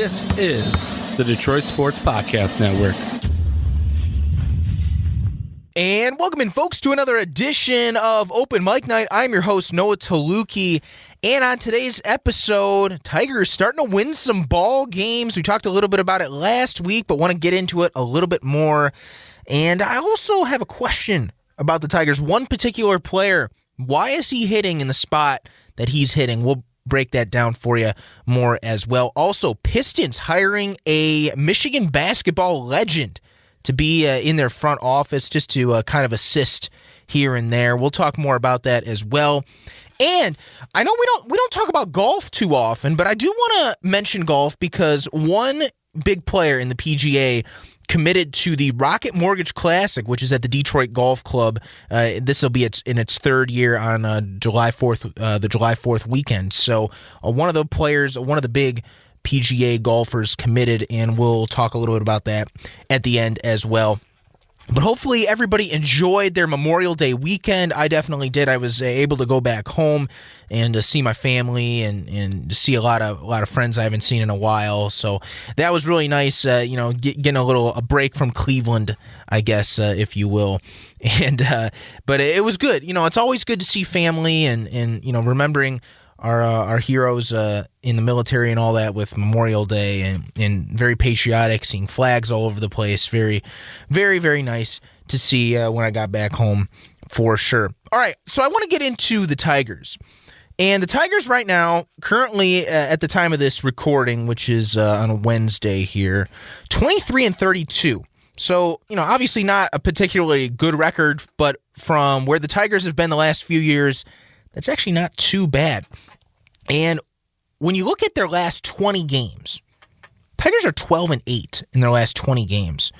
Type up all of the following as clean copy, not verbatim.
This is the Detroit Sports Podcast Network. And welcome in, folks, to another edition of Open Mic Night. I'm your host, Noah Taluki. And on today's episode, Tigers starting to win some ball games. We talked a little bit about it last week, but want to get into it a little bit more. And I also have a question about the Tigers. One particular player, why is he hitting in the spot that he's hitting? We'll break that down for you more as well. Also, Pistons hiring a Michigan basketball legend to be in their front office just to kind of assist here and there. We'll talk more about that as well. And I know we don't talk about golf too often, but I do want to mention golf because one big player in the PGA committed to the Rocket Mortgage Classic, which is at the Detroit Golf Club. This will be in its third year on July 4th, the July 4th weekend. So one of the players, one of the big PGA golfers committed, and we'll talk a little bit about that at the end as well. But hopefully everybody enjoyed their Memorial Day weekend. I definitely did. I was able to go back home and see my family and see a lot of friends I haven't seen in a while. So that was really nice. Getting a break from Cleveland, I guess, if you will. And but it was good. It's always good to see family and remembering our heroes in the military and all that with Memorial Day and very patriotic, seeing flags all over the place. Very, very, very nice to see when I got back home for sure. All right, so I want to get into the Tigers. And the Tigers right now, currently at the time of this recording, which is on a Wednesday here, 23-32. So, obviously not a particularly good record, but from where the Tigers have been the last few years, that's actually not too bad. And when you look at their last 20 games, Tigers are 12-8 in their last 20 games.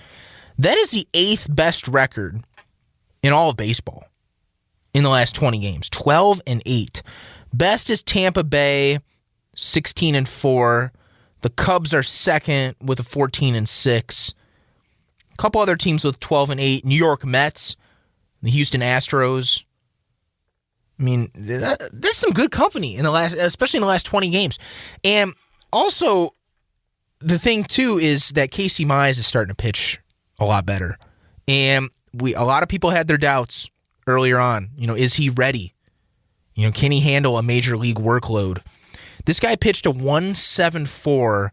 That is the 8th best record in all of baseball in the last 20 games. 12-8. Best is Tampa Bay, 16-4. The Cubs are second with a 14-6. A couple other teams with 12-8. New York Mets, the Houston Astros. I mean, there's some good company especially in the last 20 games. And also, the thing too is that Casey Mize is starting to pitch a lot better. And a lot of people had their doubts earlier on. Is he ready? Can he handle a major league workload? This guy pitched a 1.74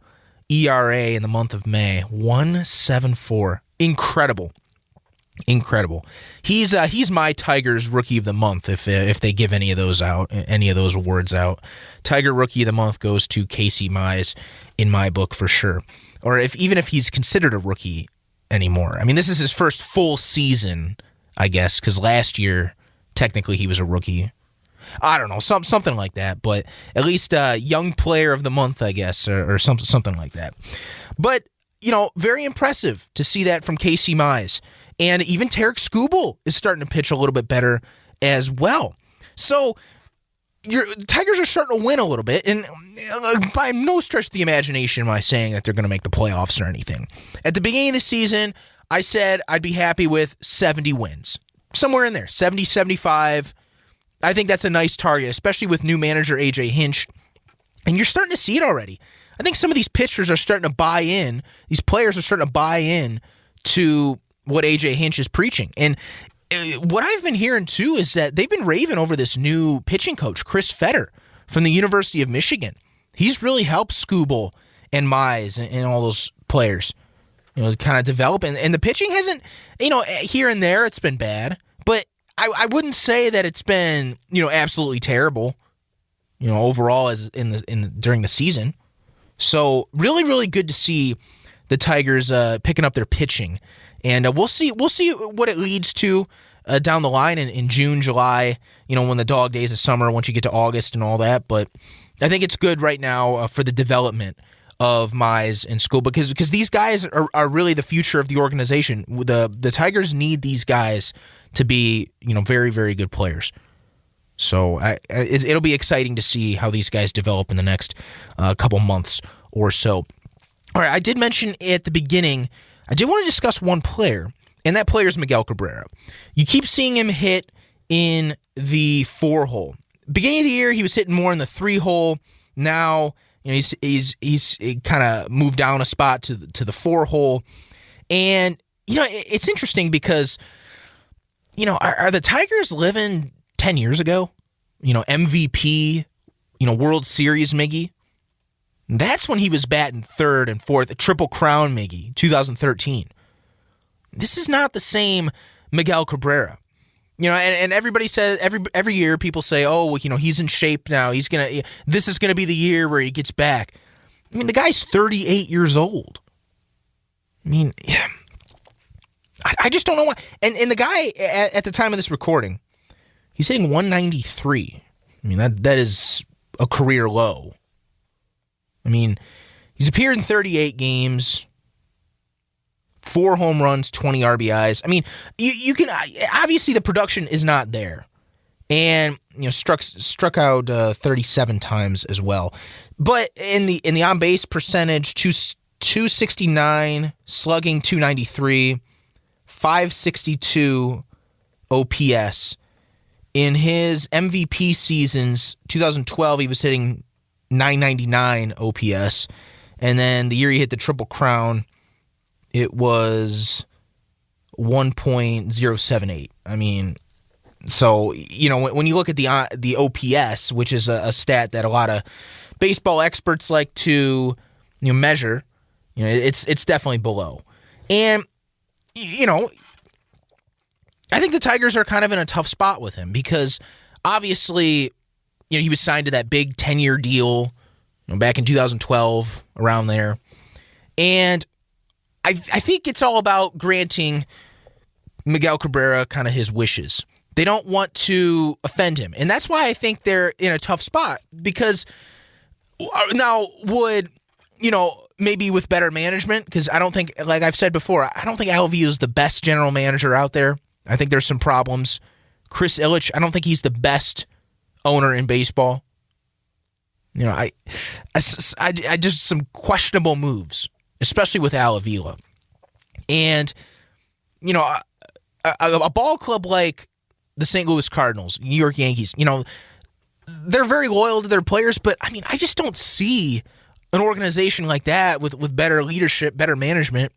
ERA in the month of May. 1.74. Incredible. He's my Tigers Rookie of the Month if they give any of those awards out. Tiger Rookie of the Month goes to Casey Mize in my book for sure. Or even if he's considered a rookie anymore. I mean, this is his first full season, I guess, because last year technically he was a rookie. I don't know, something like that, but at least Young Player of the Month, I guess, or something like that. But very impressive to see that from Casey Mize. And even Tarek Skubal is starting to pitch a little bit better as well. So your Tigers are starting to win a little bit. And by no stretch of the imagination am I saying that they're going to make the playoffs or anything. At the beginning of the season, I said I'd be happy with 70 wins. Somewhere in there, 70, 75. I think that's a nice target, especially with new manager A.J. Hinch. And you're starting to see it already. I think some of these pitchers are starting to buy in. These players are starting to buy in to what A.J. Hinch is preaching. And what I've been hearing, too, is that they've been raving over this new pitching coach, Chris Fetter, from the University of Michigan. He's really helped Skubal and Mize and all those players, kind of develop. And the pitching hasn't, here and there it's been bad. But I wouldn't say that it's been, absolutely terrible, overall as during the season. So really, really good to see the Tigers picking up their pitching. And we'll see what it leads to down the line in June, July, when the dog days of summer, once you get to August and all that. But I think it's good right now for the development of Mize and Skubal because these guys are really the future of the organization. The Tigers need these guys to be, very, very good players. So it'll be exciting to see how these guys develop in the next couple months or so. All right, I did mention at the beginning, I did want to discuss one player, and that player is Miguel Cabrera. You keep seeing him hit in the 4-hole. Beginning of the year, he was hitting more in the 3-hole. Now, he's kind of moved down a spot to the 4 hole. And, it's interesting because, are the Tigers living 10 years ago? MVP, World Series Miggy. That's when he was batting 3rd and 4th, a Triple Crown Miggy, 2013. This is not the same Miguel Cabrera. And everybody says, every year people say, oh, he's in shape now. This is going to be the year where he gets back. I mean, the guy's 38 years old. I mean, I just don't know why. And the guy at the time of this recording, he's hitting 193. I mean, that is a career low. I mean, he's appeared in 38 games, 4 home runs, 20 RBIs. I mean, you can obviously the production is not there, and struck out 37 times as well. But in the on base percentage, 269, slugging 293, 562 OPS. In his MVP seasons, 2012 he was hitting 999 OPS, and then the year he hit the Triple Crown, it was 1.078. I mean, so when you look at the OPS, which is a stat that a lot of baseball experts like to measure, it's definitely below. And I think the Tigers are kind of in a tough spot with him because obviously, he was signed to that big 10-year deal back in 2012, around there. And I think it's all about granting Miguel Cabrera kind of his wishes. They don't want to offend him. And that's why I think they're in a tough spot because now would, maybe with better management, because I don't think, like I've said before, I don't think Alvey is the best general manager out there. I think there's some problems. Chris Ilitch, I don't think he's the best owner in baseball. I just some questionable moves, especially with Al Avila. And, a ball club like the St. Louis Cardinals, New York Yankees, they're very loyal to their players, but I mean, I just don't see an organization like that with better leadership, better management,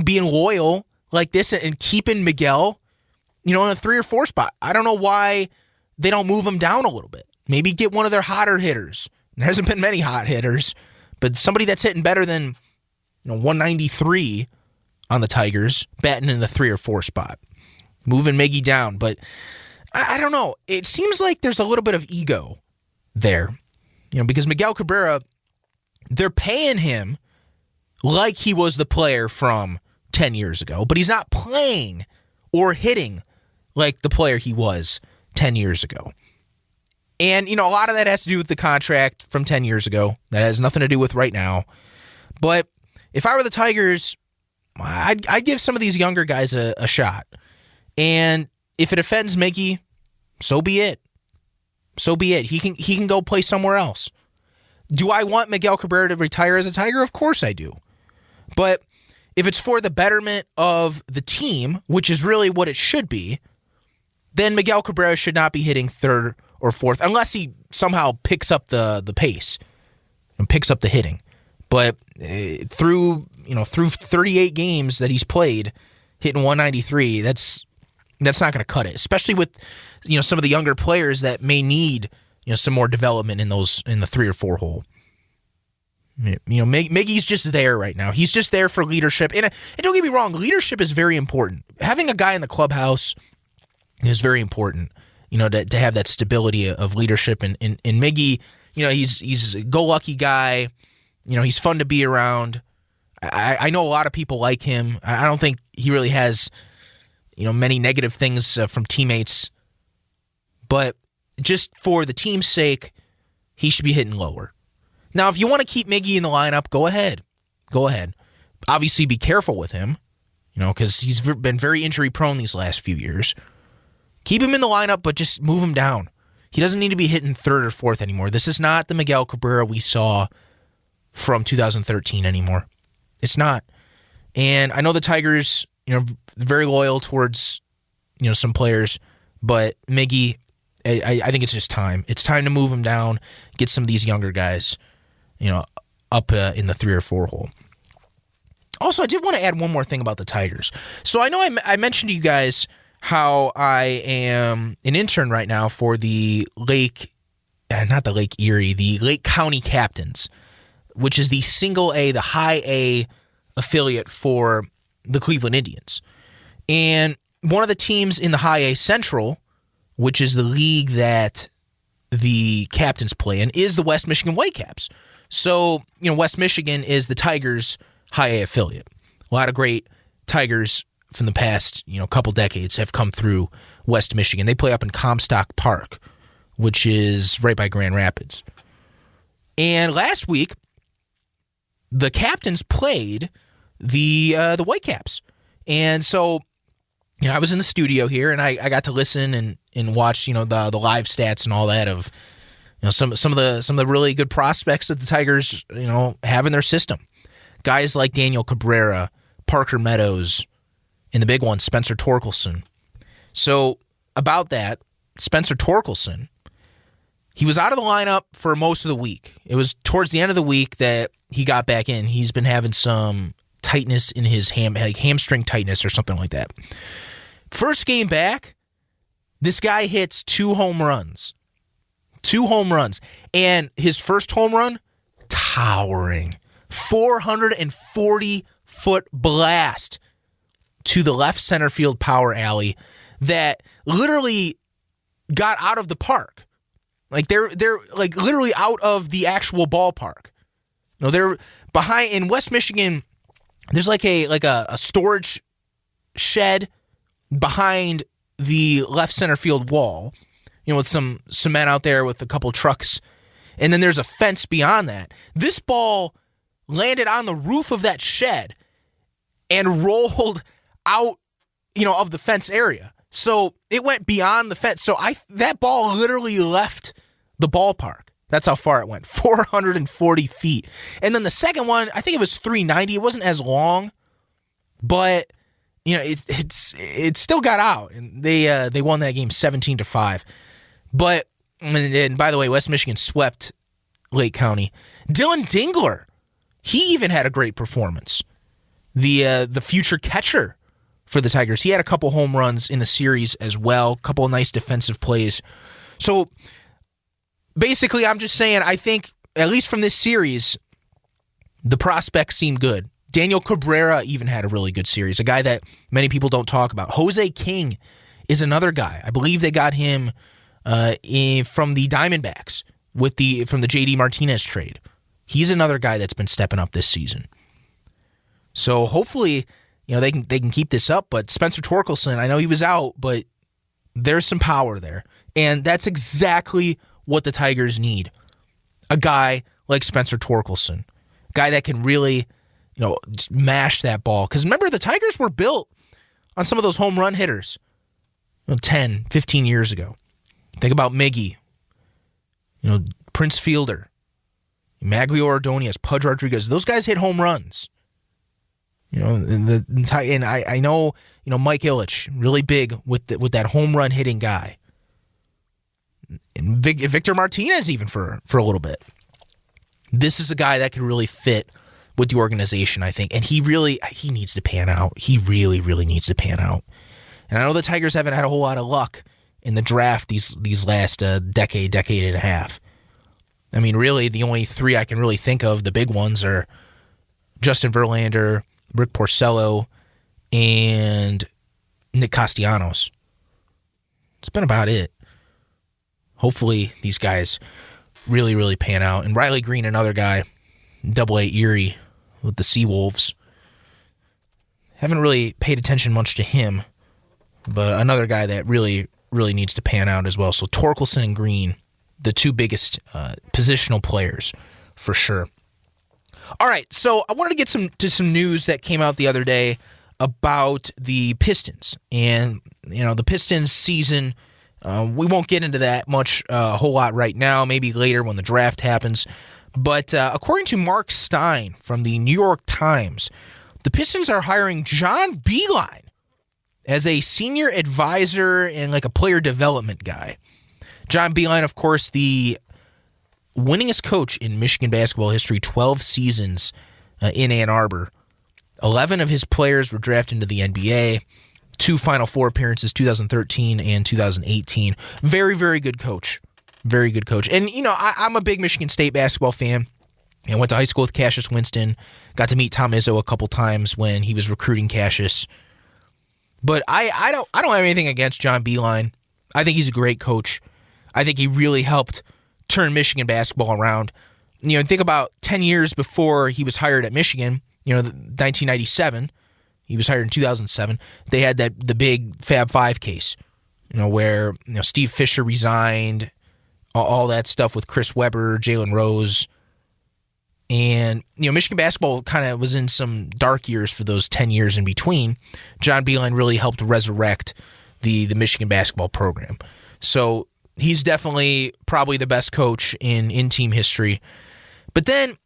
being loyal like this and keeping Miguel, in a 3 or 4 spot. I don't know why they don't move him down a little bit. Maybe get one of their hotter hitters. There hasn't been many hot hitters, but somebody that's hitting better than 193 on the Tigers, batting in the 3 or 4 spot. Moving Miggy down, but I don't know. It seems like there's a little bit of ego there, because Miguel Cabrera, they're paying him like he was the player from 10 years ago, but he's not playing or hitting like the player he was 10 years ago. And, a lot of that has to do with the contract from 10 years ago. That has nothing to do with right now. But if I were the Tigers, I'd give some of these younger guys a shot. And if it offends Miggy, so be it. So be it. He can go play somewhere else. Do I want Miguel Cabrera to retire as a Tiger? Of course I do. But if it's for the betterment of the team, which is really what it should be, then Miguel Cabrera should not be hitting 3rd or 4th unless he somehow picks up the pace and picks up the hitting. But through 38 games that he's played, hitting 193, that's not going to cut it, especially with some of the younger players that may need some more development in the 3 or 4 hole. Miggy's just there right now. He's just there for leadership. And don't get me wrong, leadership is very important. Having a guy in the clubhouse is very important, to have that stability of leadership. And Miggy, he's a go-lucky guy. He's fun to be around. I know a lot of people like him. I don't think he really has, many negative things from teammates. But just for the team's sake, he should be hitting lower. Now, if you want to keep Miggy in the lineup, go ahead. Go ahead. Obviously, be careful with him, because he's been very injury-prone these last few years. Keep him in the lineup, but just move him down. He doesn't need to be hitting 3rd or 4th anymore. This is not the Miguel Cabrera we saw from 2013 anymore. It's not. And I know the Tigers, very loyal towards, some players, but Miggy, I think it's just time. It's time to move him down, get some of these younger guys up in the 3 or 4 hole. Also, I did want to add one more thing about the Tigers. So I know I mentioned to you guys how I am an intern right now for the Lake County Captains, which is the single A, the high A affiliate for the Cleveland Indians. And one of the teams in the high A Central, which is the league that the Captains play in, is the West Michigan Whitecaps. So, West Michigan is the Tigers' high A affiliate. A lot of great Tigers from the past, couple decades have come through West Michigan. They play up in Comstock Park, which is right by Grand Rapids. And last week, the Captains played the Whitecaps. And so, I was in the studio here, and I got to listen and watch, the live stats and all that of, some of the really good prospects that the Tigers, have in their system. Guys like Daniel Cabrera, Parker Meadows, and the big one, Spencer Torkelson. So about that, Spencer Torkelson, he was out of the lineup for most of the week. It was towards the end of the week that he got back in. He's been having some tightness in his hamstring tightness or something like that. First game back, this guy hits 2 home runs. 2 home runs. And his first home run, towering. 440-foot blast to the left center field power alley that literally got out of the park. Like they're like literally out of the actual ballpark. They're behind in West Michigan. There's like a storage shed behind the left center field wall, with some cement out there with a couple trucks. And then there's a fence beyond that. This ball landed on the roof of that shed and rolled out, of the fence area. So it went beyond the fence. So that ball literally left the ballpark. That's how far it went, 440 feet. And then the second one, I think it was 390. It wasn't as long, but it still got out, and they won that game 17-5. But and by the way, West Michigan swept Lake County. Dylan Dingler, he even had a great performance. The future catcher for the Tigers, he had a couple home runs in the series as well. A couple of nice defensive plays. So basically, I'm just saying, I think, at least from this series, the prospects seem good. Daniel Cabrera even had a really good series, a guy that many people don't talk about. Jose King is another guy. I believe they got him from the Diamondbacks from the J.D. Martinez trade. He's another guy that's been stepping up this season. So hopefully, they can keep this up. But Spencer Torkelson, I know he was out, but there's some power there. And that's exactly what the Tigers need. A guy like Spencer Torkelson. A guy that can really, just mash that ball. Because remember, the Tigers were built on some of those home run hitters 10, 15 years ago. Think about Miggy, Prince Fielder, Maglio Ordonez, Pudge Rodriguez. Those guys hit home runs. And I know, Mike Ilitch, really big with that home run hitting guy. And Victor Martinez even for a little bit. This is a guy that could really fit with the organization, I think. And he needs to pan out. He really, really needs to pan out. And I know the Tigers haven't had a whole lot of luck in the draft these last decade and a half. I mean, really, the only 3 I can really think of, the big ones, are Justin Verlander, Rick Porcello, and Nick Castellanos. It's been about it. Hopefully, these guys really, really pan out. And Riley Green, another guy, Double-A Erie with the Seawolves. Haven't really paid attention much to him, but another guy that really, really needs to pan out as well. So Torkelson and Green, the 2 biggest positional players for sure. All right, so I wanted to get some news that came out the other day about the Pistons. And, the Pistons season, we won't get into that much, a whole lot right now, maybe later when the draft happens. But according to Mark Stein from the New York Times, the Pistons are hiring John Beilein as a senior advisor and like a player development guy. John Beilein, of course, the winningest coach in Michigan basketball history, 12 seasons in Ann Arbor. 11 of his players were drafted into the NBA. 2 Final Four appearances, 2013 and 2018. Very, very good coach. Very good coach. And, I'm a big Michigan State basketball fan. I went to high school with Cassius Winston. Got to meet Tom Izzo a couple times when he was recruiting Cassius. But I don't have anything against John Beilein. I think he's a great coach. I think he really helped turn Michigan basketball around. Think about 10 years before he was hired at Michigan, 1997. He was hired in 2007. They had the big Fab Five case, where Steve Fisher resigned, all that stuff with Chris Webber, Jalen Rose. And, Michigan basketball kind of was in some dark years for those 10 years in between. John Beilein really helped resurrect the Michigan basketball program. So he's definitely probably the best coach in team history. But then,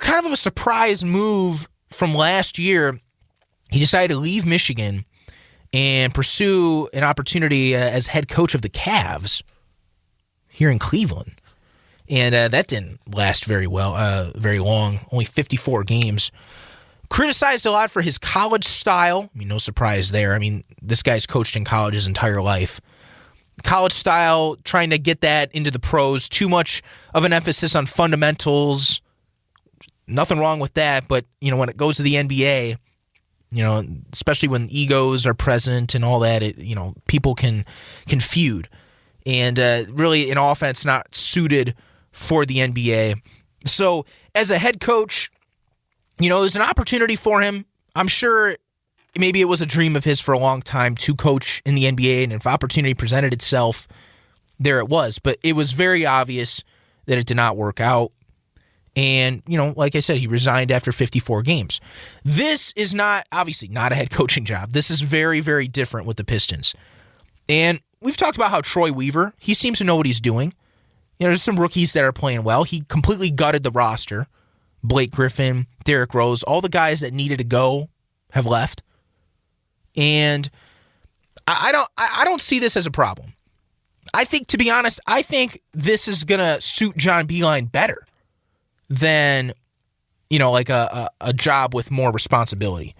kind of a surprise move from last year, he decided to leave Michigan and pursue an opportunity as head coach of the Cavs here in Cleveland. And that didn't last very long, only 54 games. Criticized a lot for his college style. No surprise there. This guy's coached in college his entire life. College style, trying to get that into the pros, too much of an emphasis on fundamentals. Nothing wrong with that, but, when it goes to the NBA, especially when egos are present and all that, people can feud. And really, an offense not suited for the NBA. So, as a head coach, there's an opportunity for him. I'm sure maybe it was a dream of his for a long time to coach in the NBA, and if opportunity presented itself, there it was. But it was very obvious that it did not work out. And, like I said, he resigned after 54 games. This is obviously not a head coaching job. This is very, very different with the Pistons. And we've talked about how Troy Weaver, he seems to know what he's doing. There's some rookies that are playing well. He completely gutted the roster. Blake Griffin, Derrick Rose, all the guys that needed to go have left. And I don't see this as a problem. I think, to be honest, this is going to suit John Beilein better than, like a job with more responsibility.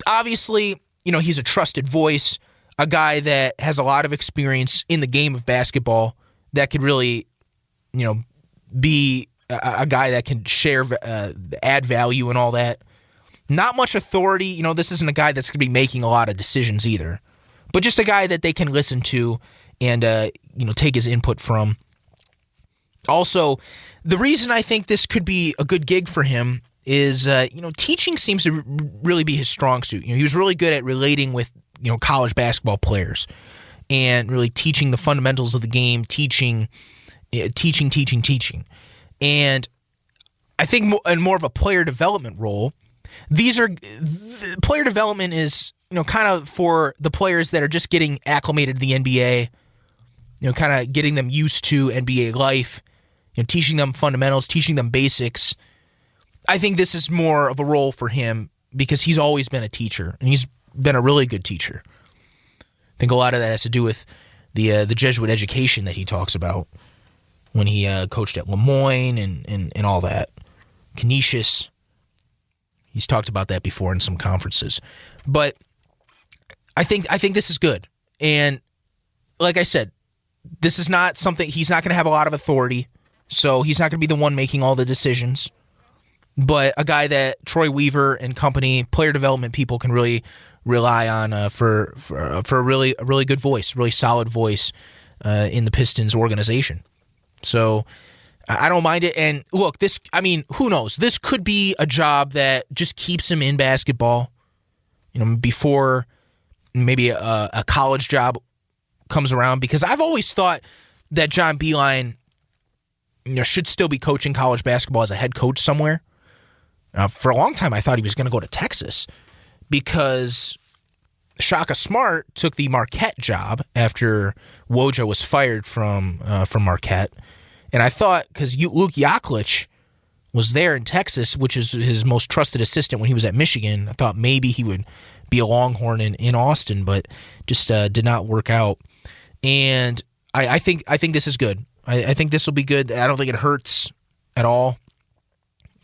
Obviously, he's a trusted voice, a guy that has a lot of experience in the game of basketball that could really, be a guy that can share, add value and all that. Not much authority. This isn't a guy that's going to be making a lot of decisions either, but just a guy that they can listen to and, take his input from. Also, the reason I think this could be a good gig for him is, teaching seems to really be his strong suit. He was really good at relating with, college basketball players and really teaching the fundamentals of the game, teaching. And I think in more of a player development role, player development is, kind of for the players that are just getting acclimated to the NBA, kind of getting them used to NBA life, teaching them fundamentals, teaching them basics. I think this is more of a role for him because he's always been a teacher, and he's been a really good teacher. I think a lot of that has to do with the Jesuit education that he talks about when he coached at Lemoyne and all that. Canisius. He's talked about that before in some conferences. But I think this is good. And like I said, this is not something, he's not going to have a lot of authority, so he's not going to be the one making all the decisions. But a guy that Troy Weaver and company, player development people can really rely on for a really good voice, really solid voice in the Pistons organization. So I don't mind it. And look, who knows? This could be a job that just keeps him in basketball, before maybe a college job comes around. Because I've always thought that John Beilein, should still be coaching college basketball as a head coach somewhere. For a long time, I thought he was going to go to Texas because Shaka Smart took the Marquette job after Woj was fired from Marquette. And I thought, because Luke Yaklich was there in Texas, which is his most trusted assistant when he was at Michigan, I thought maybe he would be a Longhorn in Austin, but just did not work out. And I think this is good. I think this will be good. I don't think it hurts at all.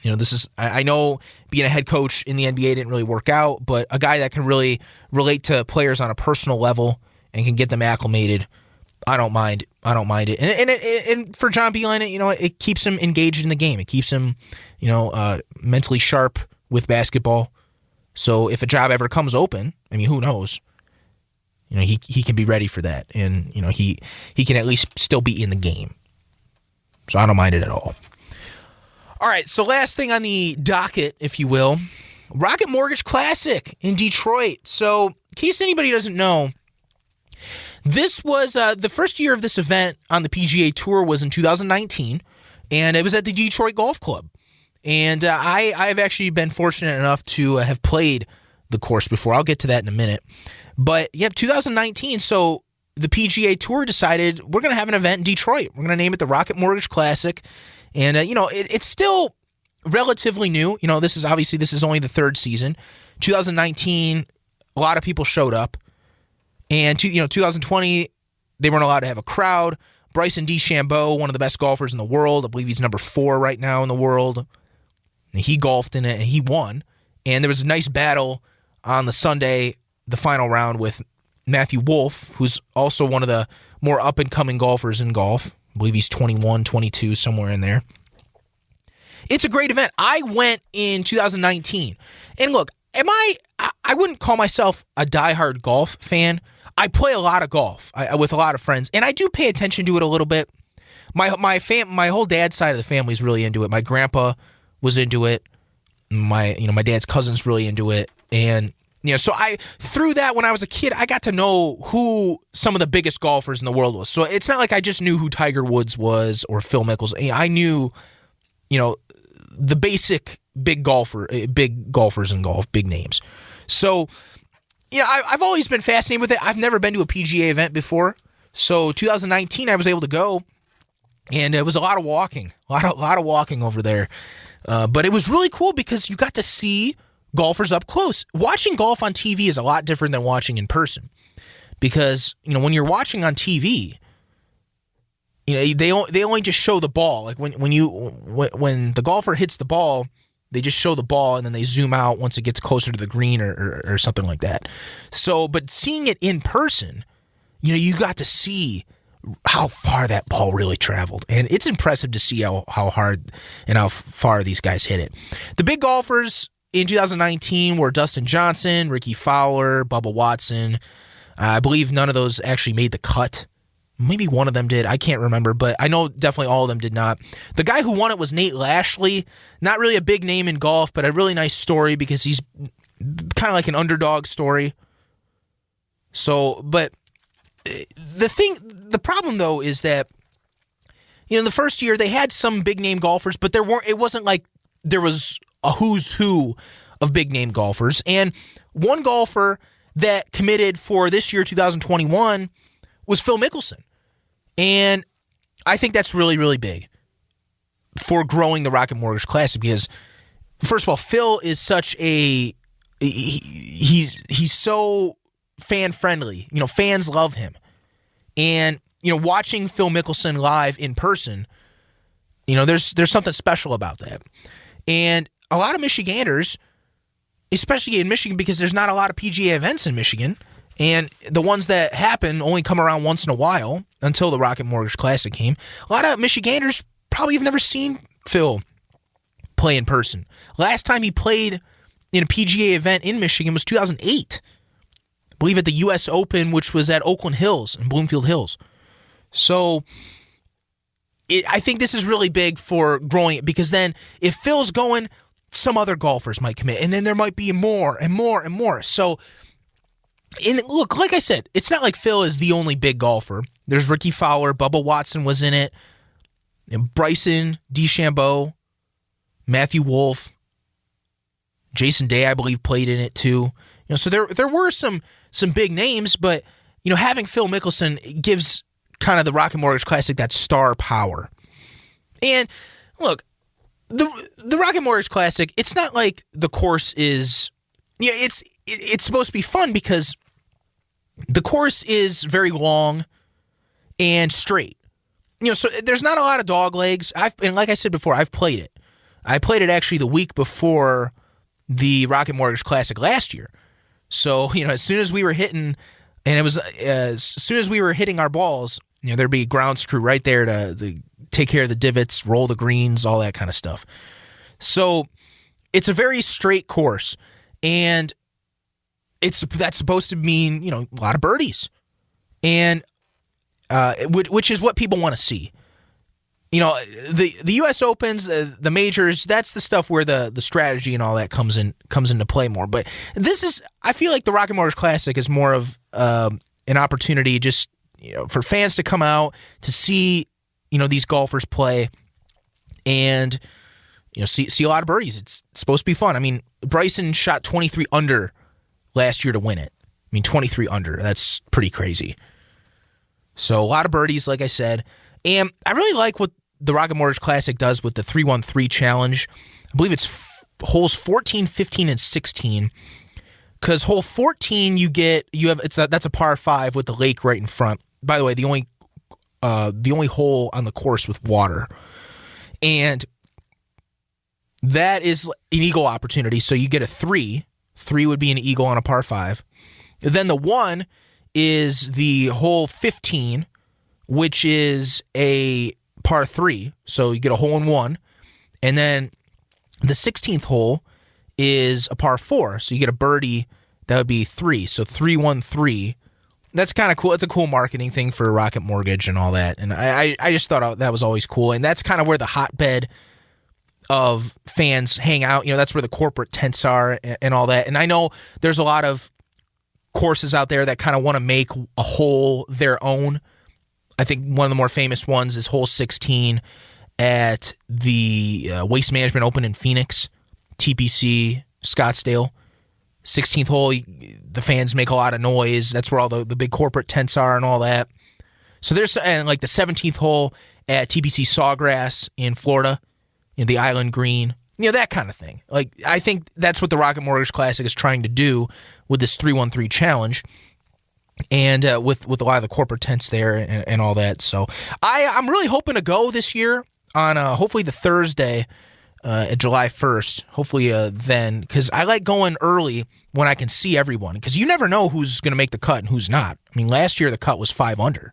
This is, I know being a head coach in the NBA didn't really work out, but a guy that can really relate to players on a personal level and can get them acclimated, I don't mind it. And for John Beilein, it keeps him engaged in the game. It keeps him, mentally sharp with basketball. So if a job ever comes open, who knows? He can be ready for that, and he can at least still be in the game. So I don't mind it at all. All right, so last thing on the docket, if you will, Rocket Mortgage Classic in Detroit. So in case anybody doesn't know, this was the first year of this event on the PGA Tour was in 2019, and it was at the Detroit Golf Club. And I've actually been fortunate enough to have played the course before. I'll get to that in a minute. But, 2019, so the PGA Tour decided we're going to have an event in Detroit. We're going to name it the Rocket Mortgage Classic. And, it's still relatively new. This is only the third season. 2019, a lot of people showed up. And, 2020, they weren't allowed to have a crowd. Bryson DeChambeau, one of the best golfers in the world. I believe he's number 4 right now in the world. And he golfed in it, and he won. And there was a nice battle on the Sunday, the final round, with Matthew Wolff, who's also one of the more up-and-coming golfers in golf. I believe he's 21, 22, somewhere in there. It's a great event. I went in 2019. And look, I wouldn't call myself a diehard golf fan. I play a lot of golf with a lot of friends, and I do pay attention to it a little bit. My whole dad's side of the family is really into it. My grandpa was into it. My dad's cousin's really into it. And so through that, when I was a kid, I got to know who some of the biggest golfers in the world was. So it's not like I just knew who Tiger Woods was or Phil Mickelson. I knew, the basic big golfers in golf, big names. So, I've always been fascinated with it. I've never been to a PGA event before. So 2019, I was able to go, and it was a lot of walking, a lot of walking over there. But it was really cool because you got to see golfers up close. Watching golf on TV is a lot different than watching in person, because when you're watching on TV, they only just show the ball. Like when the golfer hits the ball, they just show the ball and then they zoom out once it gets closer to the green or something like that. So, but seeing it in person, you got to see how far that ball really traveled, and it's impressive to see how hard and how far these guys hit it. The big golfers in 2019 were Dustin Johnson, Ricky Fowler, Bubba Watson. I believe none of those actually made the cut. Maybe one of them did. I can't remember, but I know definitely all of them did not. The guy who won it was Nate Lashley. Not really a big name in golf, but a really nice story because he's kind of like an underdog story. So, but the problem though is that, the first year they had some big name golfers, but it wasn't like there was a who's who of big name golfers. And one golfer that committed for this year, 2021, was Phil Mickelson. And I think that's really, really big for growing the Rocket Mortgage Classic because, first of all, Phil is such he's so fan-friendly. Fans love him. And, watching Phil Mickelson live in person, there's something special about that. And a lot of Michiganders, especially in Michigan, because there's not a lot of PGA events in Michigan, and the ones that happen only come around once in a while until the Rocket Mortgage Classic came. A lot of Michiganders probably have never seen Phil play in person. Last time he played in a PGA event in Michigan was 2008. I believe at the U.S. Open, which was at Oakland Hills and Bloomfield Hills. So I think this is really big for growing it because then if Phil's going, some other golfers might commit, and then there might be more and more and more. So, look, like I said, it's not like Phil is the only big golfer. There's Ricky Fowler, Bubba Watson was in it, Bryson DeChambeau, Matthew Wolff, Jason Day, I believe, played in it too. So there were some big names, but having Phil Mickelson gives kind of the Rocket Mortgage Classic that star power. And look, the Rocket Mortgage Classic, it's not like the course is, it's supposed to be fun because the course is very long and straight. So there's not a lot of dog legs. And like I said before, I've played it. I played it actually the week before the Rocket Mortgage Classic last year. So, as soon as we were hitting, and it was as soon as we were hitting our balls, there'd be a grounds crew right there to take care of the divots, roll the greens, all that kind of stuff. So it's a very straight course, and that's supposed to mean, a lot of birdies, and which is what people want to see. The U.S. Opens, the majors, that's the stuff where the strategy and all that comes into play more. But I feel like the Rocket Mortgage Classic is more of an opportunity just for fans to come out to see these golfers play and see a lot of birdies. It's supposed to be fun. I mean, Bryson shot 23 under last year to win it. 23 under. That's pretty crazy. So a lot of birdies, like I said. And I really like what the Rocket Mortgage Classic does with the 3-1-3 challenge. I believe it's holes 14, 15, and 16. Because hole 14, that's a par 5 with the lake right in front. By the way, the only hole on the course with water, and that is an eagle opportunity. So you get a 3. 3 would be an eagle on a par 5. Then the 1 is the hole 15, which is a par 3. So you get a hole in 1. And then the 16th hole is a par 4. So you get a birdie. That would be 3. So 3-1-3. That's kind of cool. It's a cool marketing thing for Rocket Mortgage and all that. And I just thought that was always cool. And that's kind of where the hotbed of fans hang out. That's where the corporate tents are and all that. And I know there's a lot of courses out there that kind of want to make a hole their own. I think one of the more famous ones is hole 16 at the Waste Management Open in Phoenix, TPC, Scottsdale. 16th hole, the fans make a lot of noise. That's where all the big corporate tents are and all that. So and like the 17th hole at TPC Sawgrass in Florida, the Island Green, that kind of thing. Like, I think that's what the Rocket Mortgage Classic is trying to do with this 3-1-3 challenge, and with a lot of the corporate tents there and all that. So I'm really hoping to go this year on hopefully the Thursday, July 1st, hopefully then, because I like going early when I can see everyone, because you never know who's going to make the cut and who's not. Last year the cut was 5 under,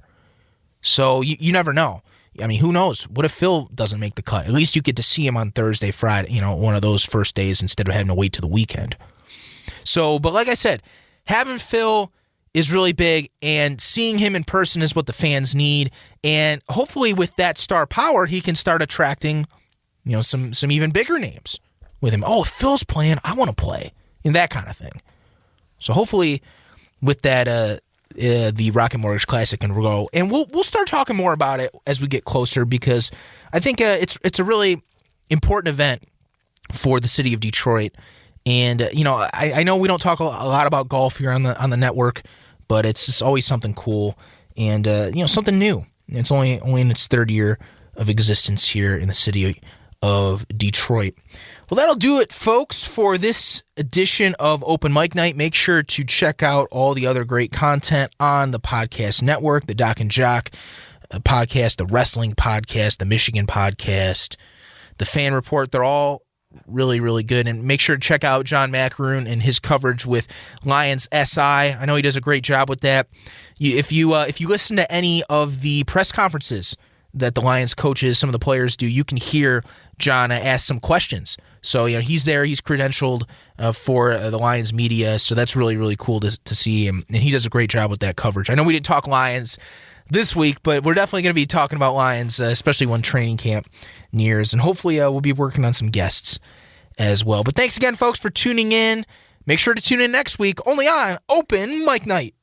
so you never know. Who knows? What if Phil doesn't make the cut? At least you get to see him on Thursday, Friday, one of those first days instead of having to wait to the weekend. So, but like I said, having Phil is really big, and seeing him in person is what the fans need, and hopefully with that star power, he can start attracting some even bigger names with him. Oh, if Phil's playing, I want to play, and that kind of thing. So hopefully with that, the Rocket Mortgage Classic can grow, and we'll start talking more about it as we get closer, because I think it's a really important event for the city of Detroit. And I know we don't talk a lot about golf here on the network, but it's just always something cool and something new. It's only in its third year of existence here in the city of Detroit. Well, that'll do it, folks, for this edition of Open Mic Night. Make sure to check out all the other great content on the podcast network, the Doc and Jock podcast, the Wrestling podcast, the Michigan podcast, the Fan Report. They're all really, really good. And make sure to check out John Macaroon and his coverage with Lions SI. I know he does a great job with that. If you listen to any of the press conferences that the Lions coaches, some of the players do, you can hear John ask some questions. So, he's there. He's credentialed for the Lions media. So that's really, really cool to see him. And he does a great job with that coverage. I know we didn't talk Lions this week, but we're definitely going to be talking about Lions, especially when training camp nears. And hopefully we'll be working on some guests as well. But thanks again, folks, for tuning in. Make sure to tune in next week, only on Open Mic Night.